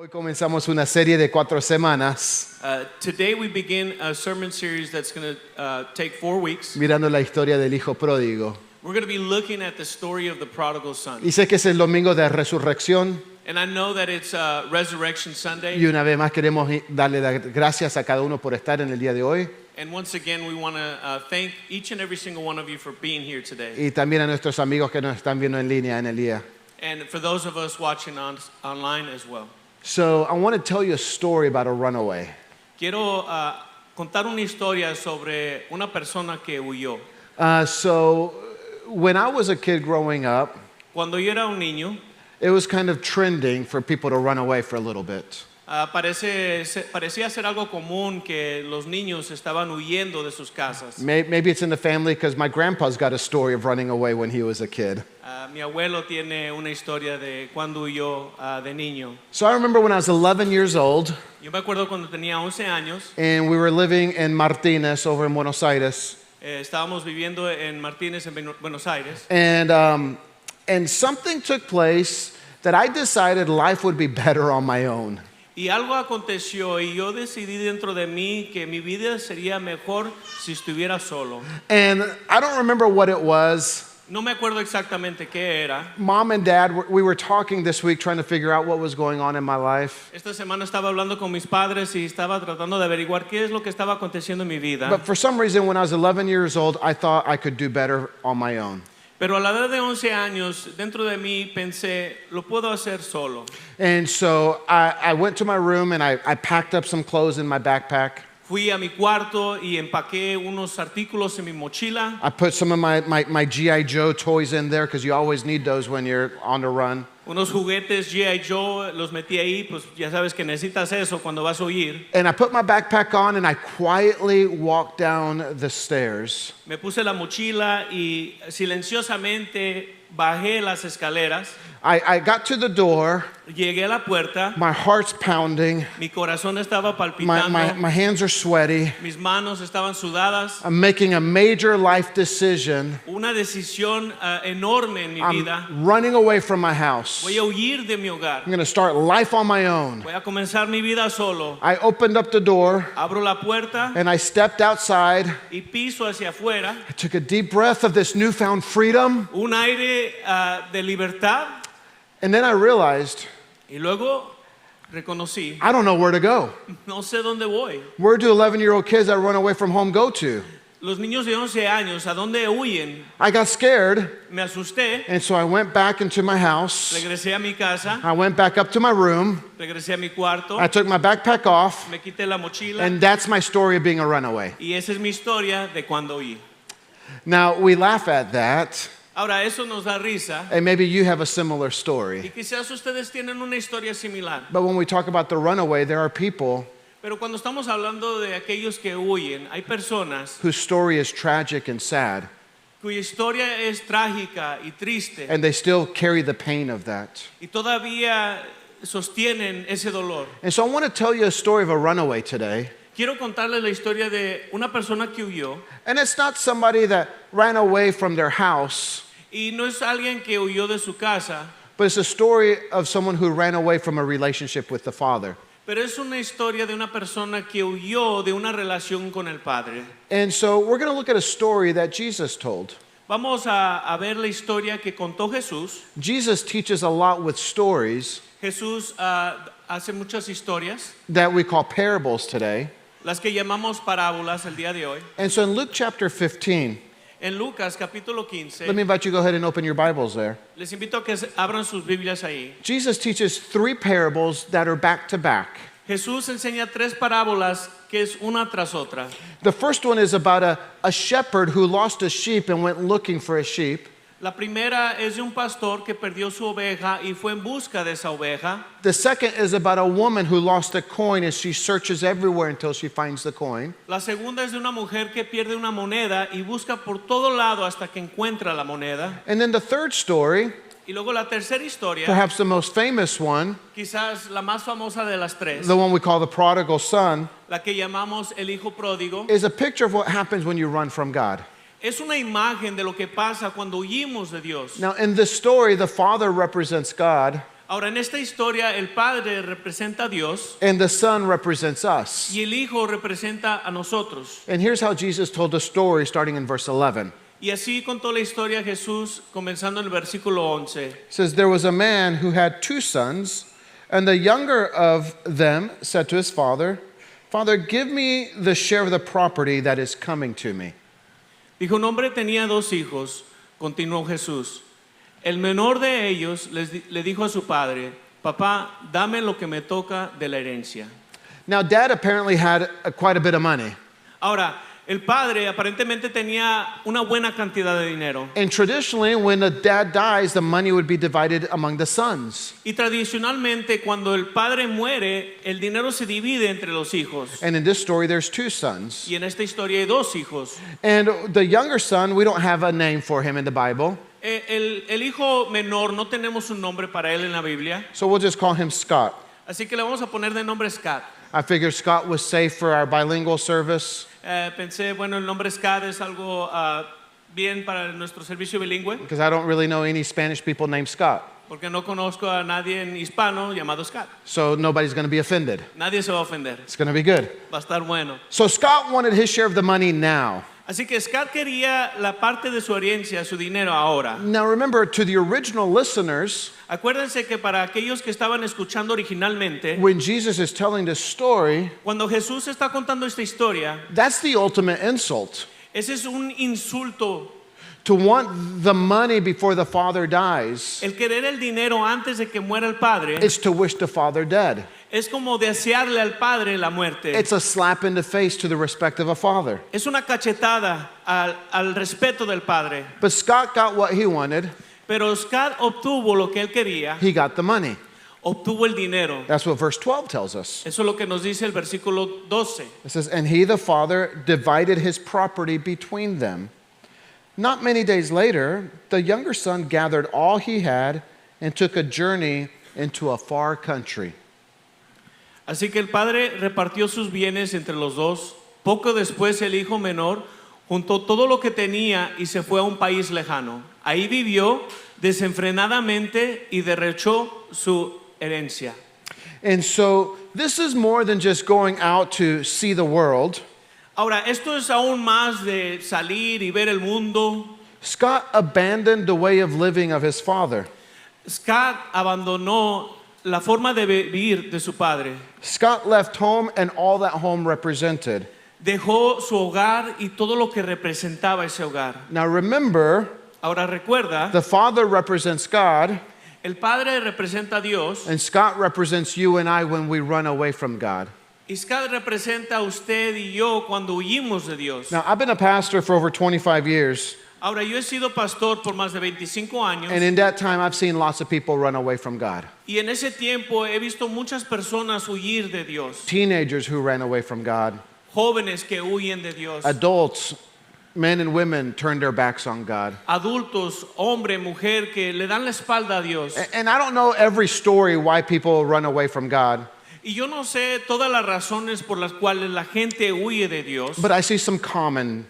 Hoy comenzamos una serie de 4 semanas Today we begin a sermon series that's going to take 4 weeks. mirando la historia del hijo pródigo. We're going to be looking at the story of the prodigal son. Y sé que es el domingo de resurrección And I know that it's Resurrection Sunday. y una vez más queremos darle las gracias a cada uno por estar en el día de hoy And once again, we want to thank each and every single one of you for being here today. y también a nuestros amigos que nos están viendo en línea en el día. And for those of us watching online as well. So I want to tell you a story about a runaway. Quiero contar una historia sobre una persona que huyó. So when I was a kid growing up, Cuando yo era un niño, it was kind of trending for people to run away for a little bit. parecía ser algo común que los niños estaban huyendo de sus casas. Maybe it's in the family because my grandpa's got a story of running away when he was a kid. Mi abuelo tiene una historia de cuando huyó de niño. So I remember when I was 11 years old Yo me acuerdo cuando tenía 11 años, and we were living in Martinez over in Buenos Aires. estábamos viviendo en Martínez, en Buenos Aires, And something took place that I decided life would be better on my own. y algo aconteció y yo decidí dentro de mí que mi vida sería mejor si estuviera solo. And I don't remember what it was. No me acuerdo exactamente qué era. Mom and Dad, we were talking this week trying to figure out what was going on in my life. Esta semana estaba hablando con mis padres y estaba tratando de averiguar qué es lo que estaba aconteciendo en mi vida. But for some reason, when I was 11 years old, I thought I could do better on my own. Pero a la edad de 11 años, dentro de mí pensé, lo puedo hacer solo. And so I went to my room and I packed up some clothes in my backpack. Fui a mi cuarto y empaqué unos artículos en mi mochila. I put some of my G.I. Joe toys in there because you always need those when you're on the run. Unos juguetes G.I. Joe, los metí ahí, pues ya sabes que necesitas eso cuando vas a huir. And I put my backpack on and I quietly walked down the stairs. Me puse la mochila y silenciosamente bajé las escaleras. I got to the door, Llegué a la puerta, my heart's pounding, mi corazón estaba palpitando, my hands are sweaty. mis manos estaban sudadas. I'm making a major life decision. Una decisión enorme en mi vida. I'm running away from my house. Voy a huir de mi hogar. I'm going to start life on my own. Voy a comenzar mi vida solo. I opened up the door Abro la puerta and I stepped outside. y piso hacia afuera. I took a deep breath of this newfound freedom. Un aire de libertad. And then I realized, Y luego reconocí, I don't know where to go. no sé dónde voy. Where do 11-year-old kids that run away from home go to? Los niños de 11 años, ¿a dónde huyen? I got scared, Me asusté, and so I went back into my house. regresé a mi casa, I went back up to my room. regresé a mi cuarto, I took my backpack off, me quité la mochila and that's my story of being a runaway. y esa es mi historia de cuando huí. Now, we laugh at that, Ahora, eso nos da risa and maybe you have a similar y story. quizás ustedes tienen una historia similar. But when we talk about the runaway, there are people Pero cuando estamos hablando de aquellos que huyen, hay personas whose story is tragic and sad, cuya historia es trágica y triste and they still carry the pain of that. y todavía sostienen ese dolor. And so I want to tell you a story of a runaway today. Quiero contarles la historia de una persona que huyó And it's not somebody that ran away from their house, y no es alguien que huyó de su casa, but it's a story of someone who ran away from a relationship with the Father. pero es una historia de una persona que huyó de una relación con el Padre. And so we're going to look at a story that Jesus told. Vamos a ver la historia que contó Jesús. Jesus teaches a lot with stories Jesús hace muchas historias, that we call parables today. las que llamamos parábolas el día de hoy. And so in Luke chapter 15, En Lucas capítulo 15, let me invite you to go ahead and open your Bibles there. les invito a que abran sus Biblias ahí. Jesus teaches 3 parables that are back to back. Jesús enseña 3 parábolas que es una tras otra. The first one is about a shepherd who lost a sheep and went looking for a sheep. La primera es de un pastor que perdió su oveja y fue en busca de esa oveja. The second is about a woman who lost a coin and she searches everywhere until she finds the coin. La segunda es de una mujer que pierde una moneda y busca por todo lado hasta que encuentra la moneda. And then the third story, Y luego la tercera historia, perhaps the most famous one, quizás la más famosa de las 3, the one we call the prodigal son, la que llamamos el hijo pródigo, is a picture of what happens when you run from God. es una imagen de lo que pasa cuando huimos de Dios. Now, in this story, the father represents God, Ahora, en esta historia, el Padre representa a Dios and the Son represents us. y el Hijo representa a nosotros. And here's how Jesus told the story starting in verse 11. Y así contó la historia Jesús, comenzando en el versículo 11. It says, there was a man who had 2 sons, and the younger of them said to his father, Father, give me the share of the property that is coming to me. Dijo, un hombre tenía 2 hijos, continuó Jesús. El menor de ellos le dijo a su padre, papá, dame lo que me toca de la herencia. Now, dad apparently had quite a bit of money. Ahora, el padre aparentemente tenía una buena cantidad de dinero. And traditionally, when a dad dies, the money would be divided among the sons. Y tradicionalmente, cuando el padre muere, el dinero se divide entre los hijos. And in this story, there's 2 sons. Y en esta historia hay 2 hijos. And the younger son, we don't have a name for him in the Bible, El hijo menor, no tenemos un nombre para él en la Biblia, so we'll just call him Scott. así que le vamos a poner de nombre Scott. I figured Scott was safe for our bilingual service Pensé, bueno, el nombre Scott es algo bien para nuestro servicio bilingüe, because I don't really know any Spanish people named Scott. porque no conozco a nadie en hispano llamado Scott. So nobody's going to be offended. Nadie se va a ofender, It's going to be good. va a estar bueno. So Scott wanted his share of the money now. Así que Scott quería la parte de su herencia, su dinero ahora. Now remember, to the original listeners, Acuérdense que para aquellos que estaban escuchando originalmente, when Jesus is telling this story, cuando Jesús está contando esta historia, that's the ultimate insult. ese es un insulto. To want the money before the father dies El querer el dinero antes de que muera el padre is to wish the father dead. es como desearle al padre la muerte. It's a slap in the face to the respect of a father. Es una cachetada al respeto del padre. But Scott got what he wanted. Pero Scott obtuvo lo que él quería, He got the money. obtuvo el dinero. That's what verse 12 tells us. Eso es lo que nos dice el versículo 12. It says, and he, the father, divided his property between them. Not many days later, the younger son gathered all he had and took a journey into a far country. Así que el padre repartió sus bienes entre los 2. Poco después el hijo menor juntó todo lo que tenía y se fue a un país lejano. Ahí vivió desenfrenadamente y derrochó su herencia. And so this is more than just going out to see the world. Ahora, esto es aún más de salir y ver el mundo. Scott abandoned the way of living of his father. Scott abandonó la forma de vivir de su padre. Scott left home and all that home represented. Dejó su hogar y todo lo que representaba ese hogar. Now remember, Ahora recuerda, the father represents God, el padre representa a Dios and Scott represents you and I when we run away from God. y Scott representa a usted y yo cuando huimos de Dios. Now, I've been a pastor for over 25 years, Ahora, yo he sido pastor por más de 25 años and in that time, I've seen lots of people run away from God. y en ese tiempo he visto muchas personas huir de Dios. Teenagers who ran away from God, Jóvenes que huyen de Dios. adults, men and women turned their backs on God. Adultos, hombre, mujer, que le dan la espalda a Dios. And I don't know every story why people run away from God, Y yo no sé todas las razones por las cuales la gente huye de Dios, but I see some common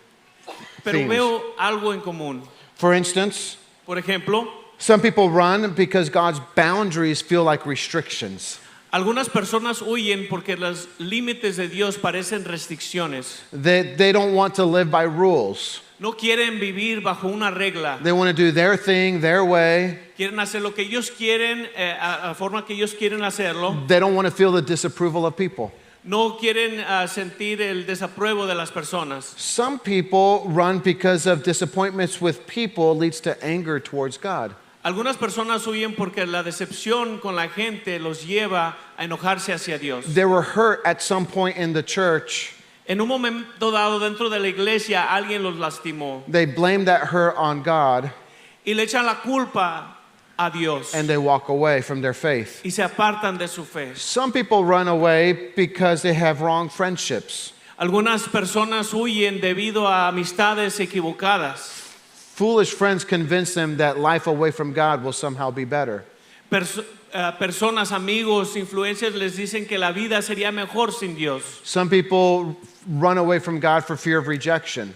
pero themes. veo algo en común. For instance, Por ejemplo, some people run because God's boundaries feel like restrictions. algunas personas huyen porque los límites de Dios parecen restricciones. They don't want to live by rules. No quieren vivir bajo una regla. They want to do their thing, their way. Quieren hacer lo que ellos quieren, a la forma que ellos quieren hacerlo. They don't want to feel the disapproval of people. No quieren sentir el desapruebo de las personas. Some people run because of disappointments with people leads to anger towards God. Algunas personas huyen porque la decepción con la gente los lleva a enojarse hacia Dios. They were hurt at some point in the church. En un momento dado dentro de la iglesia alguien los lastimó They blame that hurt on God y le echan la culpa a Dios and they walk away from their faith. y se apartan de su fe. Some people run away because they have wrong friendships. Algunas personas huyen debido a amistades equivocadas. Foolish friends convince them that life away from God will somehow be better. Personas, amigos, influencias les dicen que la vida sería mejor sin Dios. Some people run away from God for fear of rejection.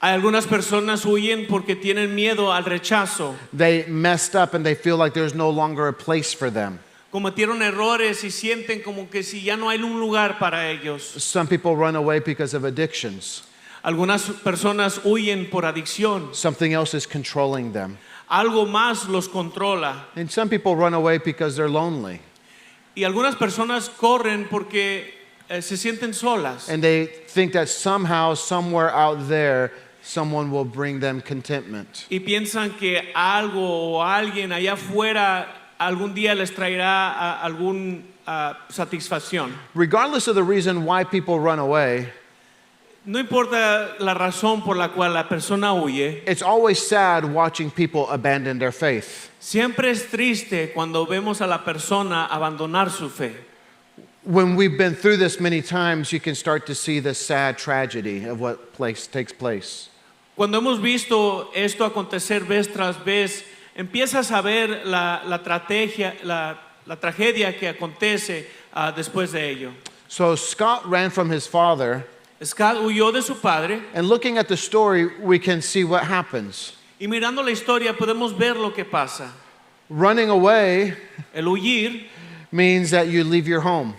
Hay algunas personas huyen porque tienen miedo al rechazo. They messed up and they feel like there's no longer a place for them. Cometieron errores y sienten como que si ya no hay un lugar para ellos. Some people run away because of addictions. Algunas personas huyen por adicción. Something else is controlling them. Algo más los controla. And some people run away because they're lonely. Y algunas personas corren porque se sienten solas. And they think that somehow, somewhere out there, someone will bring them contentment. Y piensan que algo o alguien allá afuera algún día les traerá algún satisfacción. Regardless of the reason why people run away, No importa la razón por la cual la persona huye, it's always sad watching people abandon their faith. siempre es triste cuando vemos a la persona abandonar su fe. When we've been through this many times, you can start to see the sad tragedy of what takes place. Cuando hemos visto esto acontecer vez tras vez, empiezas a ver la tragedia que acontece después de ello. So Scott ran from his father, Scott huyó de su padre and looking at the story, we can see what happens. y mirando la historia podemos ver lo que pasa. Running away El huir means that you leave your home.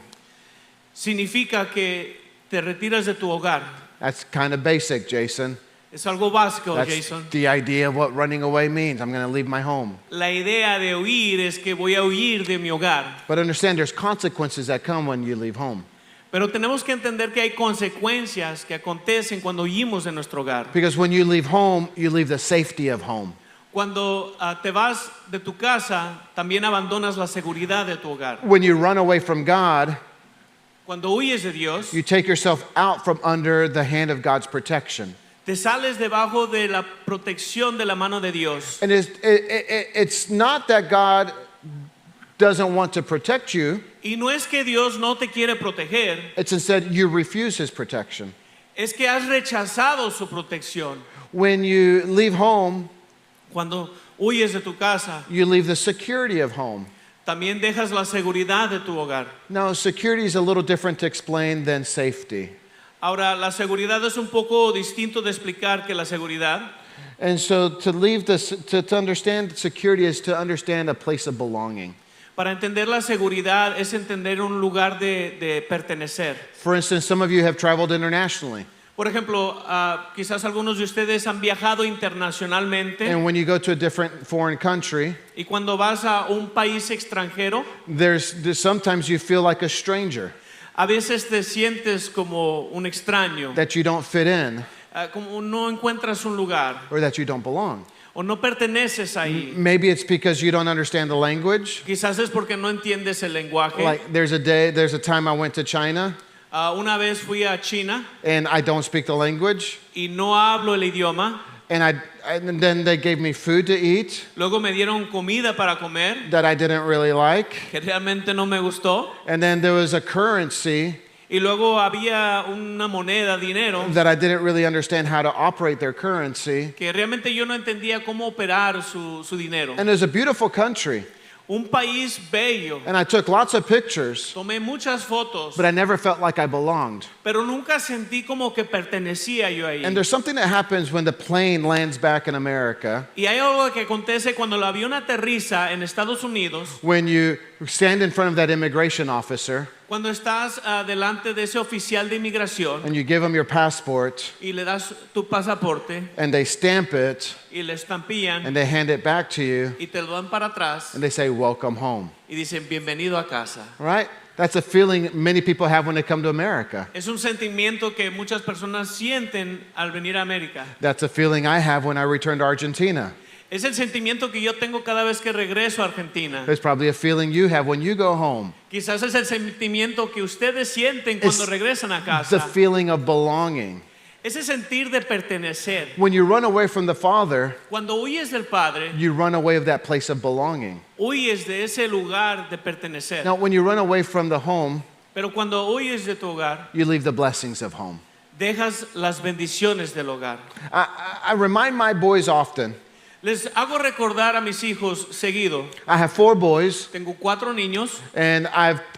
significa que te retiras de tu hogar. That's kind of basic, Jason. Es algo básico, That's Jason. the idea of what running away means. I'm going to leave my home. La idea de huir es que voy a huir de mi hogar. But understand there's consequences that come when you leave home. Pero tenemos que entender que hay consecuencias que acontecen cuando huimos de nuestro hogar. Because when you leave home, you leave the safety of home. Cuando te vas de tu casa, también abandonas la seguridad de tu hogar. When you run away from God, Cuando huyes de Dios, you take yourself out from under the hand of God's protection. te sales debajo de la protección de la mano de Dios. And it's not that God doesn't want to protect you. Y no es que Dios no te quiere proteger, It's instead you refuse his protection. es que has rechazado su protección. When you leave home, Cuando huyes de tu casa, you leave the security of home. también dejas la seguridad de tu hogar. Now, security is a little different to explain than safety. Ahora, la seguridad es un poco distinto de explicar que la seguridad. And so to leave this, to understand security is to understand a place of belonging. Para entender la seguridad es entender un lugar de pertenecer. For instance, some of you have traveled internationally. Por ejemplo, quizás algunos de ustedes han viajado internacionalmente And when you go to a different foreign country, y cuando vas a un país extranjero, there's sometimes you feel like a stranger, a veces te sientes como un extraño, that you don't fit in como no encuentras un lugar or that you don't belong. o no perteneces ahí. Maybe it's because you don't understand the language. Quizás es porque no entiendes el lenguaje. Like there's a time I went to China Una vez fui a China and I don't speak the language. y no hablo el idioma. And then they gave me food to eat Luego me dieron comida para comer that I didn't really like. que realmente no me gustó. And then there was a currency Y luego había una moneda, dinero, that I didn't really understand how to operate their currency. que realmente yo no entendía cómo operar su dinero. And it was a beautiful country. Un país bello. And I took lots of pictures, Tomé muchas fotos, but I never felt like I belonged. pero nunca sentí como que pertenecía yo ahí. And there's something that happens when the plane lands back in America, Y hay algo que acontece cuando el avión aterriza en Estados Unidos, when you stand in front of that immigration officer cuando estás delante de ese oficial de inmigración and you give them your passport y le das tu pasaporte and they stamp it y le estampillan and they hand it back to you y te lo dan para atrás and they say, "Welcome home." y dicen bienvenido a casa. Right? That's a feeling many people have when they come to America. Es un sentimiento que muchas personas sienten al venir a América. That's a feeling I have when I return to Argentina. Es el sentimiento que yo tengo cada vez que regreso a Argentina. There's probably a feeling you have when you go home. Quizás es el sentimiento que ustedes sienten cuando regresan a The casa. feeling of belonging. Ese sentir de pertenecer. When you run away from the Father, Cuando huyes del Padre, you run away of that place of belonging. huyes de ese lugar de pertenecer. Now, when you run away from the home, Pero cuando huyes de tu hogar, you leave the blessings of home. dejas las bendiciones del hogar. I remind my boys often. Les hago recordar a mis hijos seguido. I have 4 boys, Tengo 4 niños and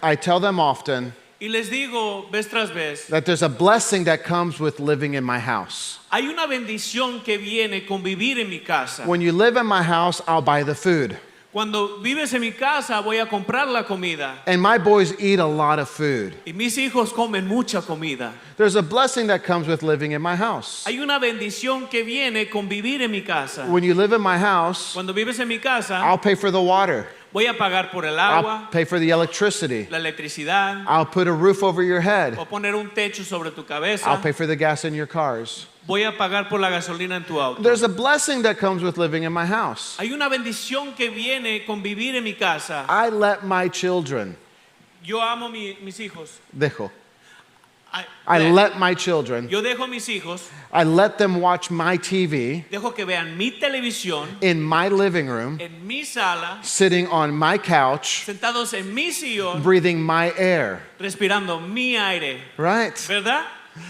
I tell them often, Y les digo vez tras vez, that there's a blessing that comes with living in my house. hay una bendición que viene con vivir en mi casa. When you live in my house, I'll buy the food. Cuando vives en mi casa voy a comprar la comida. And my boys eat a lot of food. Y mis hijos comen mucha comida. There's a blessing that comes with living in my house. Hay una bendición que viene con vivir en mi casa. When you live in my house, Cuando vives en mi casa, I'll pay for the water. voy a pagar por el I'll agua, pay for the electricity. la electricidad, I'll put a roof over your head. o poner un techo sobre tu I'll cabeza. pay for the gas in your cars. Voy a pagar por la gasolina en tu auto. There's a blessing that comes with living in my house. Hay una bendición que viene con vivir en mi casa. I let my children, Yo amo mis hijos. dejo. I let my children, Yo dejo mis hijos, I let them watch my TV dejo que vean mi televisión in my living room, en mi sala, sitting on my couch, sentados en mi sillón, breathing my air, respirando mi aire, right? ¿verdad?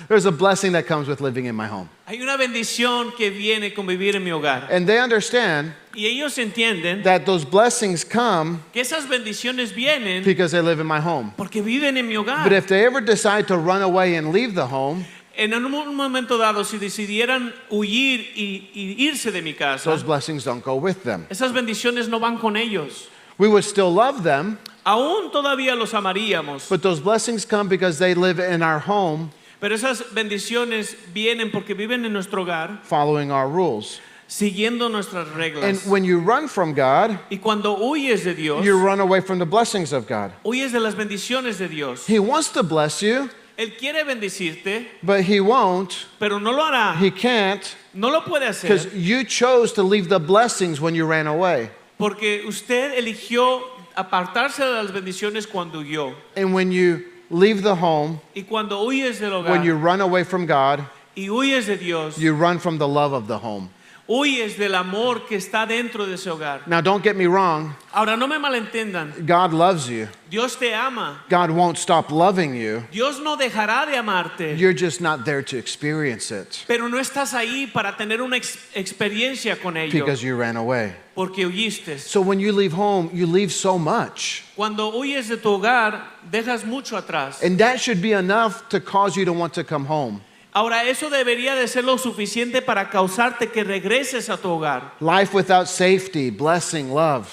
There's a blessing that comes with living in my home. Hay una bendición que viene con vivir en mi hogar. And they understand Y ellos entienden that those blessings come que esas bendiciones vienen because they live in my home. porque viven en mi hogar. But if they ever decide to run away and leave the home, En un momento dado, si decidieran huir y irse de mi casa, those blessings don't go with them. esas bendiciones no van con ellos. We would still love them, Aún todavía los amaríamos, but those blessings come because they live in our home pero esas bendiciones vienen porque viven en nuestro hogar, following our rules. siguiendo nuestras And reglas. when you run from God, Y cuando huyes de Dios, you run away from the blessings of God. huyes de las bendiciones de Dios. He wants to bless you, Él quiere bendecirte, but He won't, pero no lo hará. He can't, No lo puede hacer because you chose to leave the blessings when you ran away. porque usted eligió apartarse de las bendiciones cuando huyó. And when you leave the home, Y cuando huyes del hogar when you run away from God, y huyes de Dios, you run from the love of the home. huyes del amor que está dentro de ese hogar. Now, don't get me wrong. Ahora, no me malentendan. God loves you. Dios te ama. God won't stop loving you. Dios no dejará de amarte. You're just not there to experience it Pero no estás ahí para tener una experiencia con ello. because you ran away. Porque huyiste. So when you leave home, you leave so much. Cuando huyes de tu hogar, dejas mucho atrás. And that should be enough to cause you to want to come home. Ahora, eso debería de ser lo suficiente para causarte que regreses a tu hogar. Life without safety, blessing, love.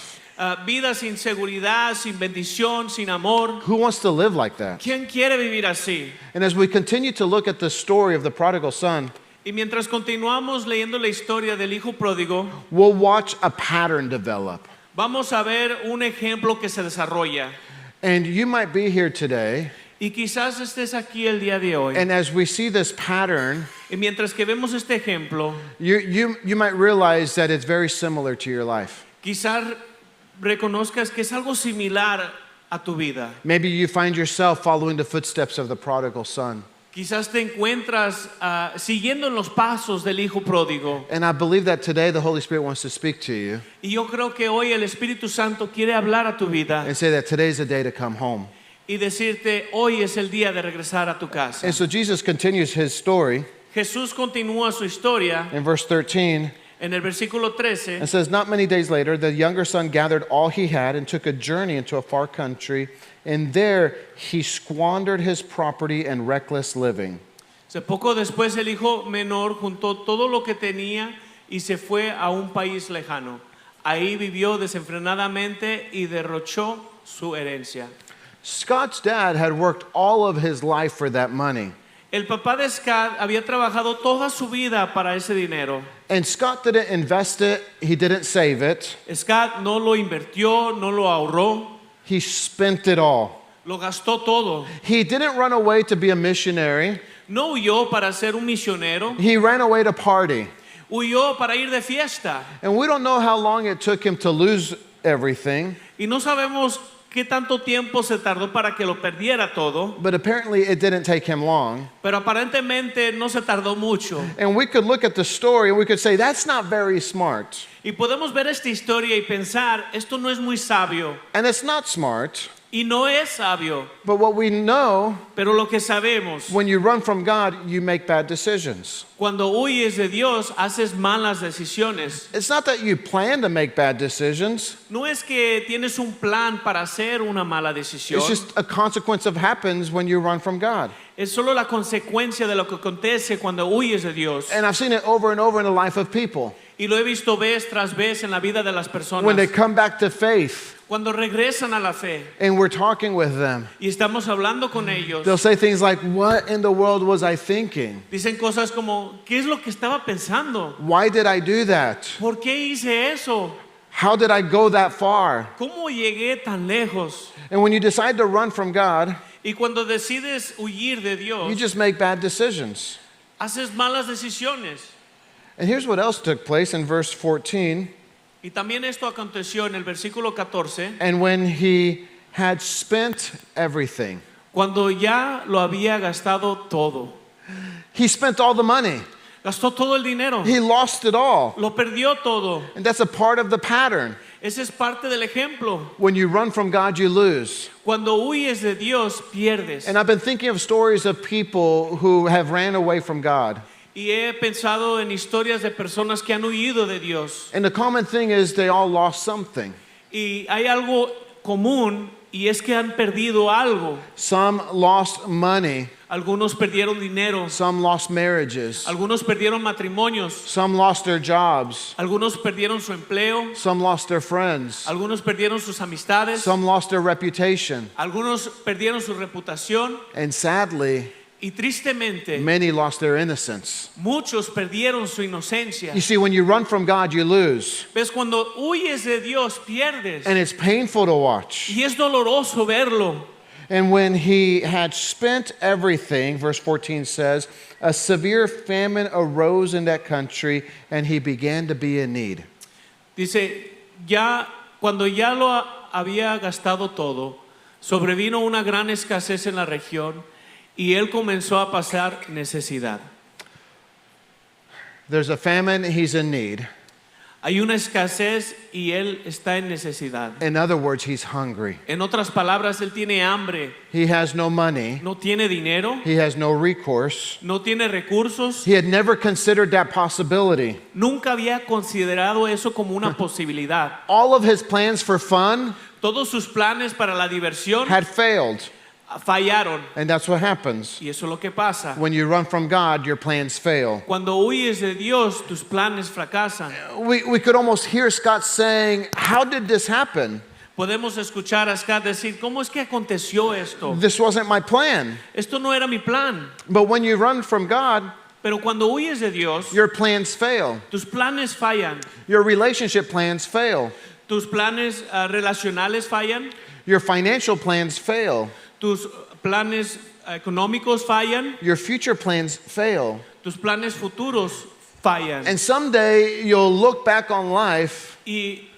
Vida sin seguridad, sin bendición, sin amor. Who wants to live like that? ¿Quién quiere vivir así? And as we continue to look at the story of the prodigal son, Y mientras continuamos leyendo la historia del hijo pródigo, we'll watch a pattern develop. vamos a ver un ejemplo que se desarrolla. And you might be here today, Y quizás estés aquí el día de hoy. and as we see this pattern, Y mientras que vemos este ejemplo, you might realize that it's very similar to your life. quizás reconozcas que es algo similar a tu vida. Maybe you find yourself following the footsteps of the prodigal son. Quizás te encuentras siguiendo en los pasos del hijo pródigo. And I believe that today the Holy Spirit wants to speak to you Y yo creo que hoy el Espíritu Santo quiere hablar a tu vida and say that today's the day to come home. y decirte, hoy es el día de regresar a tu casa. And so Jesus continues his story Jesús continúa su historia in verse 13 en el versículo 13. and says, "Not many days later, the younger son gathered all he had and took a journey into a far country. And there he squandered his property in reckless living." Poco después el hijo menor juntó todo lo que tenía y se fue a un país lejano. Ahí vivió desenfrenadamente y derrochó su herencia. Scott's dad had worked all of his life for that money. El papá de Scott había trabajado toda su vida para ese dinero. And Scott didn't invest it, he didn't save it, Scott no lo invirtió, no lo ahorró, he spent it all. lo gastó todo. He didn't run away to be a missionary, No huyó para ser un misionero, he ran away to party. huyó para ir de fiesta. And we don't know how long it took him to lose everything, Y no sabemos qué tanto tiempo se tardó para que lo perdiera todo, but apparently it didn't take him long. pero aparentemente no se tardó mucho. And we could look at the story and we could say, that's not very smart. Y podemos ver esta historia y pensar, esto no es muy sabio. And it's not smart y no es sabio. But what we know, Pero lo que sabemos, when you run from God, you make bad decisions. cuando huyes de Dios, haces malas decisiones. It's not that you plan to make bad decisions. No es que tienes un plan para hacer una mala decisión. It's just a consequence of happens when you run from God. Es solo la consecuencia de lo que acontece cuando huyes de Dios. And I've seen it over and over in the life of people. Y lo he visto vez tras vez en la vida de las personas. When they come back to faith Cuando regresan a la fe and we're talking with them, y estamos hablando con ellos, they'll say things like, "What in the world was I thinking? dicen cosas como, ¿qué es lo que estaba pensando? Why did I do that? ¿Por qué hice eso? How did I go that far?" ¿Cómo llegué tan lejos? And when you decide to run from God, Y cuando decides huir de you Dios, just make bad decisions. haces malas decisiones. And here's what else took place in verse 14. Y también esto aconteció en el versículo 14, And when he had spent everything, cuando ya lo había gastado todo. he spent all the money. Gastó todo el dinero, He lost it all. lo perdió todo. And that's a part of the pattern. Ese es parte del ejemplo. When you run from God, you lose. Cuando huyes de Dios, pierdes. And I've been thinking of stories of people who have ran away from God. Y he pensado en historias de personas que han huido de Dios. And the common thing is they all lost something. Y hay algo común y es que han perdido algo. Some lost money. Algunos perdieron dinero, Some lost marriages. algunos perdieron matrimonios, Some lost their jobs. algunos perdieron su empleo, Some lost their friends. algunos perdieron sus amistades, Some lost their reputation. algunos perdieron su reputación And sadly, y tristemente many lost their innocence. muchos perdieron su inocencia. You see, when you run from God, you lose. Ves, cuando huyes de Dios pierdes And it's painful to watch. y es doloroso verlo. And when he had spent everything, verse 14 says, a severe famine arose in that country, and he began to be in need. Dice, ya cuando ya lo había gastado todo, sobrevino una gran escasez en la región y él comenzó a pasar necesidad. There's a famine, he's in need. Hay una escasez y él está en necesidad. In other words, he's hungry. En otras palabras, él tiene hambre, He has no money. no tiene dinero, He has no recourse. no tiene recursos. He had never considered that possibility. Nunca había considerado eso como una posibilidad. All of his plans for fun Todos sus planes para la diversión had failed. fallaron. And that's what happens. Y eso es lo que pasa. When you run from God, your plans fail. Cuando huyes de Dios, tus planes fracasan. We could almost hear Scott saying, "How did this happen? Podemos escuchar a Scott decir, ¿cómo es que aconteció esto? This wasn't my plan." Esto no era mi plan. But when you run from God, Pero cuando huyes de Dios, your plans fail. tus planes fallan. Your relationship plans fail. Tus planes relacionales fallan. Your financial plans fail. Tus planes económicos fallan. Your future plans fail. Tus planes futuros fallan. And someday you'll look back on life Y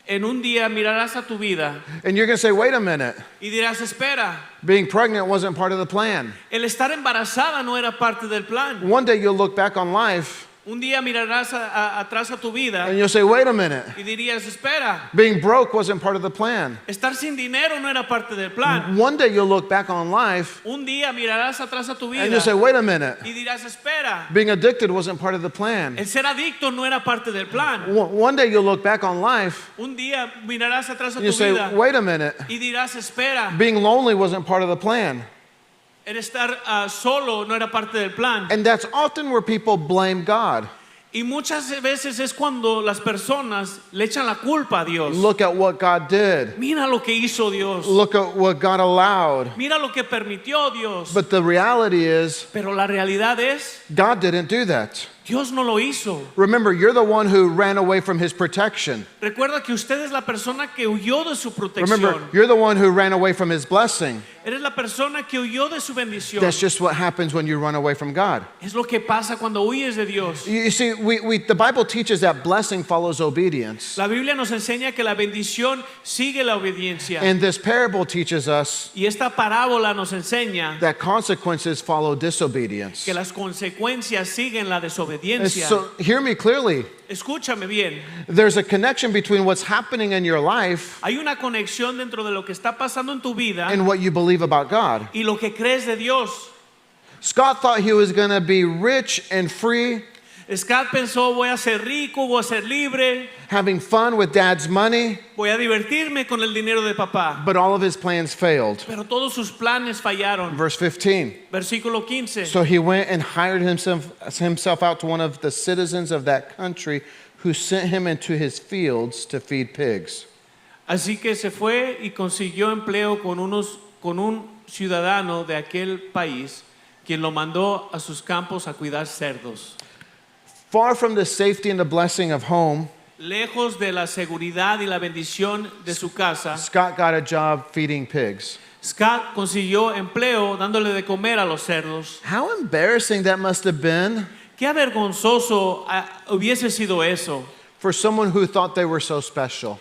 en un día mirarás a tu vida and you're going to say, "Wait a minute. y dirás, espera, Being pregnant wasn't part of the plan." el estar embarazada no era parte del plan. One day you'll look back on life Un día mirarás atrás a tu vida and you'll say, "Wait a minute. y dirías, espera, Being broke wasn't part of the plan." estar sin dinero no era parte del plan. One day you'll look back on life Un día mirarás atrás a tu vida and you'll say, "Wait a minute. y dirás, espera, Being addicted wasn't part of the plan." el ser adicto no era parte del plan. One day you'll look back on life Un día mirarás atrás a and you'll tu say, vida "Wait a minute. y dirás, espera, Being lonely wasn't part of the plan." el estar solo no era parte del plan. And that's often where people blame God. Y muchas veces es cuando las personas le echan la culpa a Dios. Look at what God did. Mira lo que hizo Dios. Look at what God allowed. Mira lo que permitió Dios. But the reality is, Pero la realidad es, God didn't do that. Dios no lo hizo. Remember, you're the one who ran away from his protection. Recuerda que usted es la persona que huyó de su Remember, protección. you're the one who ran away from his blessing. Eres la persona que huyó de su bendición. That's just what happens when you run away from God. Es lo que pasa cuando huyes de Dios. You see, the Bible teaches that blessing follows obedience. La Biblia nos enseña que la bendición sigue la obediencia. And this parable teaches us Y esta parábola nos enseña that consequences follow disobedience. que las consecuencias siguen la desobediencia. obediencia. So hear me clearly. Escúchame bien. There's a connection between what's happening in your life Hay una conexión dentro de lo que está pasando en tu vida and what you believe about God. y lo que crees de Dios. Scott thought he was going to be rich and free, Scott pensó, voy a ser rico, voy a ser libre, having fun with dad's money, voy a divertirme con el dinero de papá. but all of his plans failed. Pero todos sus planes fallaron. Verse 15. Versículo 15. So he went and hired himself out to one of the citizens of that country, who sent him into his fields to feed pigs. Así que se fue y consiguió empleo con un ciudadano de aquel país, quien lo mandó a sus campos a cuidar cerdos. Far from the safety and the blessing of home, Lejos de la seguridad y la bendición de su casa, Scott got a job feeding pigs. Scott consiguió empleo dándole de comer a los cerdos. How embarrassing that must have been Qué avergonzoso hubiese sido eso for someone who thought they were so special.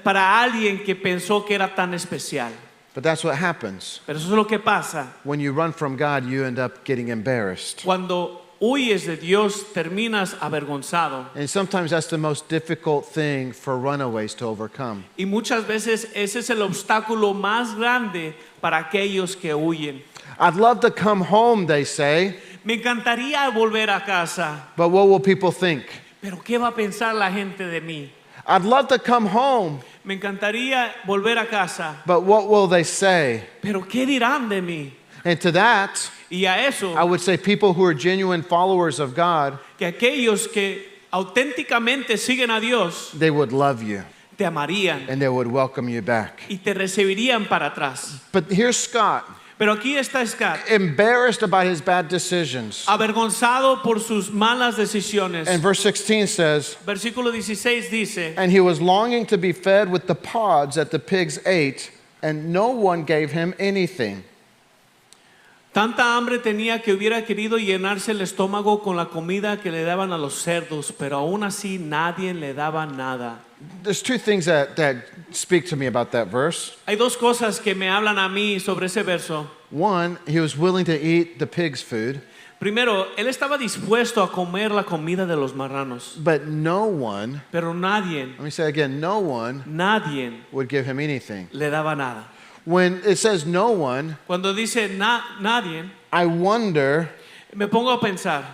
Para alguien que pensó que era tan especial. But that's what happens. Pero eso es lo que pasa. When you run from God, you end up getting embarrassed. Cuando huyes de Dios, terminas avergonzado. And sometimes that's the most difficult thing for runaways to overcome. Y muchas veces ese es el obstáculo más grande para aquellos que huyen. I'd love to come home, they say, Me encantaría volver a casa, but what will people think? pero ¿qué va a pensar la gente de mí? I'd love to come home, Me encantaría volver a casa, but what will they say? pero ¿qué dirán de mí? And to that, Y a eso, I would say people who are genuine followers of God, que aquellos que auténticamente siguen a Dios, they would love you te amarían and they would welcome you back. y te recibirían para atrás. But here's Scott, Pero aquí está Scott, embarrassed about his bad decisions. avergonzado por sus malas decisiones. And verse 16 says, Versículo 16 dice, and he was longing to be fed with the pods that the pigs ate, and no one gave him anything. tanta hambre tenía que hubiera querido llenarse el estómago con la comida que le daban a los cerdos, pero aún así nadie le daba nada. There's two things that speak to me about that verse. Hay dos cosas que me hablan a mí sobre ese verso. One, he was willing to eat the pig's food, Primero, él estaba dispuesto a comer la comida de los marranos, but no one, pero nadie let me say again, no one would give him anything. le daba nada. When it says no one, Cuando dice nadie, I wonder, me pongo a pensar,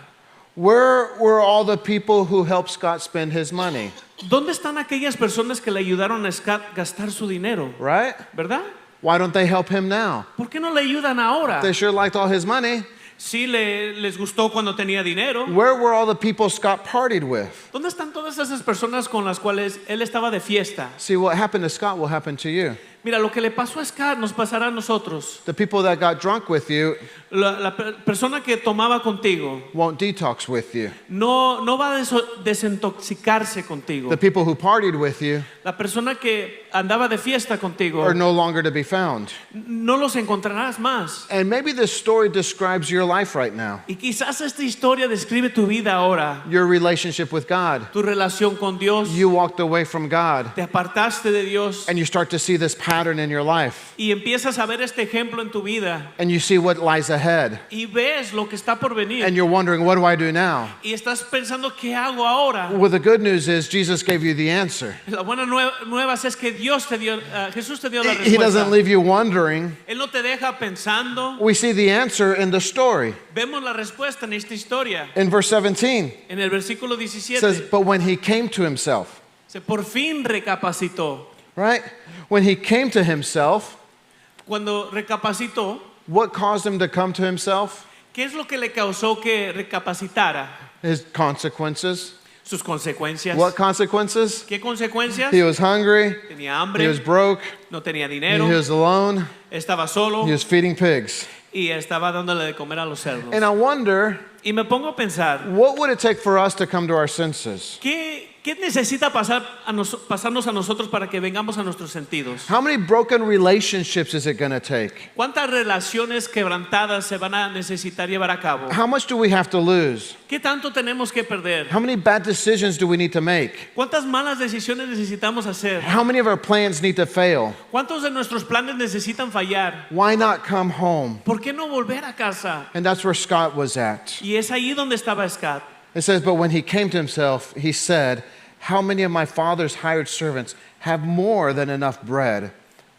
where were all the people who helped Scott spend his money? ¿dónde están aquellas personas que le ayudaron a Scott gastar su dinero? Right? ¿Verdad? Why don't they help him now? ¿Por qué no le ayudan ahora? They sure liked all his money. Sí les gustó cuando tenía dinero. Where were all the people Scott partied with? ¿Dónde están todas esas personas con las cuales él estaba de fiesta? See, what happened to Scott will happen to you. Mira, lo que le pasó a Scott nos pasará a nosotros. The people that got drunk with you La persona que tomaba contigo won't detox with you. no va a desintoxicarse contigo. The people who partied with you La persona que andaba de fiesta contigo, are no longer to be found. no los encontrarás más. And maybe this story describes your life right now, Y quizás esta historia describe tu vida ahora, your relationship with God. tu relación con Dios. You walked away from God, Te apartaste de Dios and you start to see this pattern in your life, y empiezas a ver este ejemplo en tu vida and you see what lies ahead, y ves lo que está por venir and you're wondering, what do I do now? y estás pensando, ¿qué hago ahora? Well, the good news is Jesus gave you the answer. La buena nueva es que Jesús te dio la He doesn't respuesta. leave you wondering. Él no te deja pensando. We see the answer in the story. Vemos la respuesta en esta historia. In verse 17, En el versículo it says, 17, but when he came to himself, por fin recapacitó. right? When he came to himself, Cuando recapacitó, what caused him to come to himself? ¿qué es lo que le causó que recapacitara? His consequences. Sus consecuencias. What consequences? ¿Qué consecuencias? He was hungry, Tenía he hambre, was broke, no tenía he dinero, was alone, estaba solo he was feeding pigs. y estaba dándole de comer a los cerdos. And I wonder, Y me pongo a pensar, what would it take for us to come to our senses? ¿qué necesita pasarnos a nosotros para que vengamos a nuestros sentidos? How many broken relationships is it going to take? ¿Cuántas relaciones quebrantadas se van a necesitar llevar a cabo? How much do we have to lose? ¿Qué tanto tenemos que perder? How many bad decisions do we need to make? ¿Cuántas malas decisiones necesitamos hacer? How many of our plans need to fail? ¿Cuántos de nuestros planes necesitan fallar? Why not come home? ¿Por qué no volver a casa? And that's where Scott was at. Y es ahí donde estaba Scott. It says, but when he came to himself, he said, how many of my father's hired servants have more than enough bread,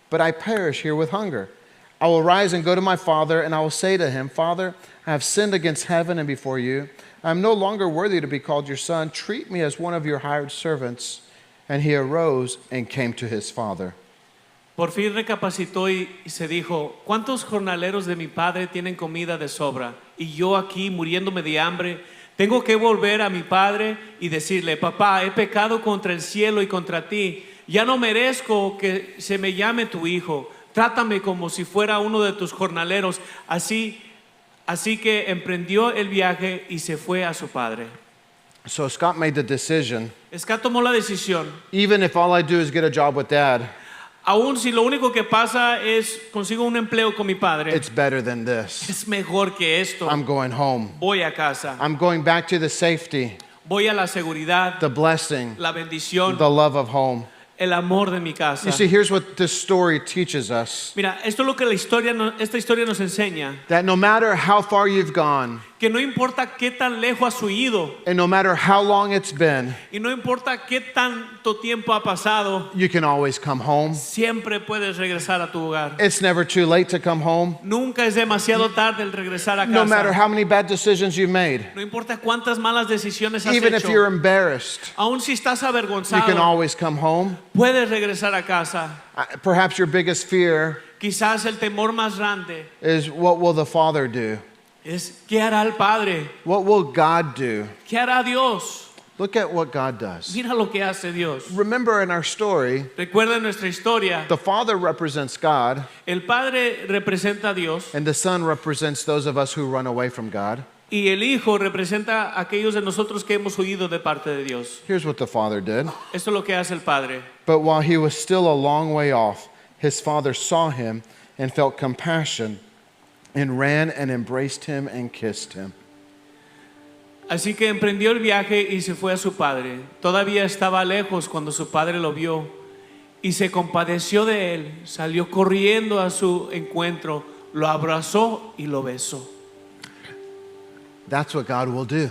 but I perish here with hunger? I will rise and go to my father, and I will say to him, Father, I have sinned against heaven and before you. I am no longer worthy to be called your son. Treat me as one of your hired servants. And he arose and came to his father. Por fin recapacitó y se dijo, ¿cuántos jornaleros de mi padre tienen comida de sobra? Y yo aquí muriéndome de hambre, tengo que volver a mi padre y decirle, papá, he pecado contra el cielo y contra ti. Ya no merezco que se me llame tu hijo. Trátame como si fuera uno de tus jornaleros. Así que emprendió el viaje y se fue a su padre. So Scott made the decision, Scott tomó la decisión, even if all I do is get a job with dad, aun si lo único que pasa es consigo un empleo con mi padre, it's better than this. es mejor que esto. I'm going home. Voy a casa, I'm going back to the safety, voy a la seguridad, the blessing, la bendición, the love of home. el amor de mi casa. You see, here's what this story teaches us. Mira, esto es lo que esta historia nos enseña, That no matter how far you've gone, que no importa qué tan lejos has ido and no matter how long it's been, y no importa qué tanto tiempo ha pasado, you can always come home. siempre puedes regresar a tu hogar. It's never too late to come home. Nunca es demasiado tarde el regresar a casa. No matter how many bad decisions you've made, No importa cuántas malas decisiones has even if hecho, you're embarrassed, aun si estás you can avergonzado, always come home. puedes regresar a casa. Perhaps your biggest fear Quizás el temor más grande is, what will the Father do? es ¿qué hará el Padre? What will God do? ¿Qué hará Dios? Look at what God does. Mira lo que hace Dios. Remember in our story, Recuerda nuestra historia. the Father represents God, El Padre representa a Dios and the Son represents those of us who run away from God. y el Hijo representa a aquellos de nosotros que hemos huido de parte de Dios. Here's what the Father did. Esto es lo que hace el Padre. But while he was still a long way off, his father saw him and felt compassion and ran and embraced him and kissed him. Así que emprendió el viaje y se fue a su padre. Todavía estaba lejos cuando su padre lo vio y se compadeció de él. Salió corriendo a su encuentro, lo abrazó y lo besó. That's what God will do.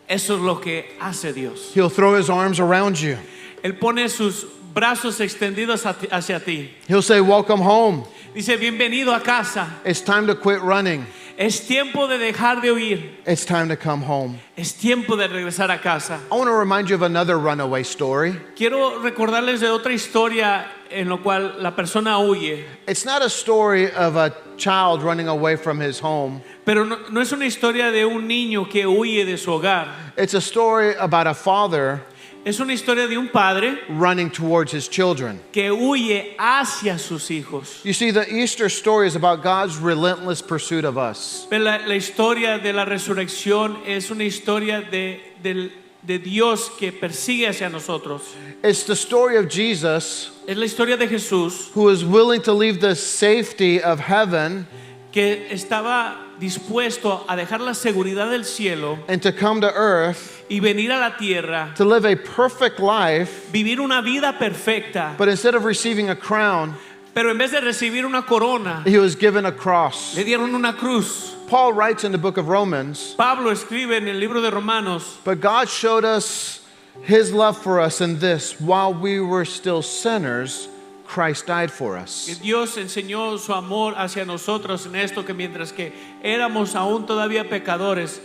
Eso es lo que hace Dios. He'll throw his arms around you. Él pone sus brazos extendidos hacia ti. He'll say, welcome home. Dice, bienvenido a casa. It's time to quit running. Es tiempo de dejar de huir. It's time to come home. Es tiempo de regresar a casa. I want to remind you of another runaway story. Quiero recordarles de otra historia en la cual la persona huye. It's not a story of a child running away from his home. Pero no es una historia de un niño que huye de su hogar. It's a story about a father Es una historia de un padre running towards his children. que huye hacia sus hijos. You see, the Easter story is about God's relentless pursuit of us. Pero la historia de la resurrección es una historia de Dios que persigue hacia nosotros. It's the story of Jesus Es la historia de Jesús who is willing to leave the safety of heaven que estaba dispuesto a dejar la seguridad del cielo and to come to earth y venir a la tierra, to live a perfect life, vivir una vida perfecta, but instead of receiving a crown, pero en vez de recibir una corona, he was given a cross. le dieron una cruz. Paul writes in the book of Romans, Pablo escribe en el libro de Romanos, but God showed us his love for us in this: while we were still sinners, Christ died for que us. Dios enseñó su amor hacia nosotros en esto, que mientras que éramos aún todavía pecadores,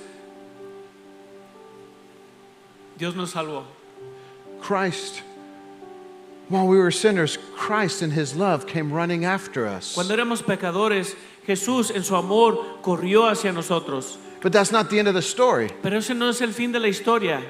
Dios nos salvó. Christ, while we were sinners, Christ in his love came running after us. Cuando éramos pecadores, Jesús en su amor corrió hacia nosotros. But that's not the end of the story. Pero ese no es el fin de la historia.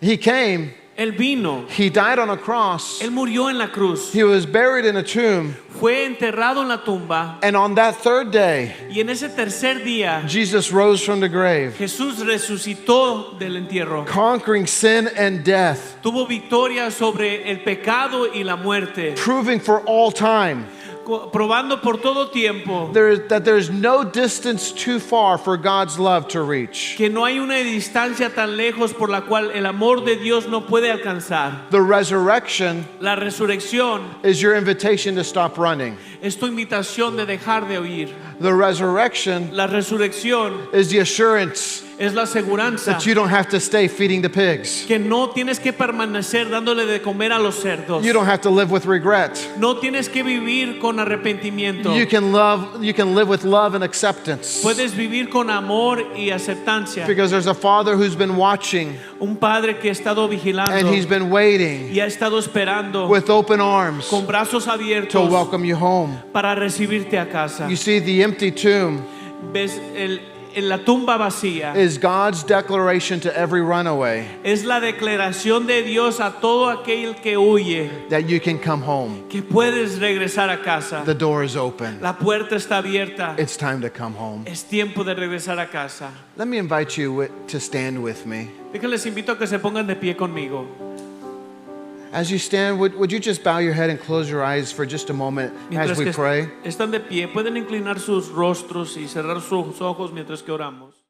He came, Él vino, he died on a cross, Él murió en la cruz, he was buried in a tomb, fue enterrado en la tumba and on that third day, y en ese tercer día Jesus rose from the grave, Jesús resucitó del entierro. conquering sin and death, Tuvo victoria sobre el pecado y la muerte, proving for all time probando por todo tiempo that there's no distance too far for God's love to reach. que no hay una distancia tan lejos por la cual el amor de Dios no puede alcanzar. The resurrection La resurrección is your invitation to stop running. es tu invitación de dejar de huir. The resurrection La resurrección is the assurance Es la aseguranza that you don't have to stay feeding the pigs. que no tienes que permanecer dándole de comer a los cerdos. You don't have to live with regret. No tienes que vivir con arrepentimiento. You can live with love and acceptance. Puedes vivir con amor y aceptancia. Because there's a father who's been watching Un padre que ha estado vigilando and he's been waiting y ha estado esperando with open arms con brazos to abiertos welcome you home. para recibirte a casa. You see, the empty tomb Ves en la tumba vacía. is God's declaration to every runaway Es la declaración de Dios a todo aquel que huye that you can come home. que puedes regresar a casa. The door is open. La puerta está abierta. It's time to come home. Es tiempo de regresar a casa. Let me invite you to stand with me. Déjenles invito a que se pongan de pie conmigo. As you stand, would you just bow your head and close your eyes for just a moment as Mientras we que pray? están de pie, pueden inclinar sus rostros y cerrar sus ojos mientras que oramos.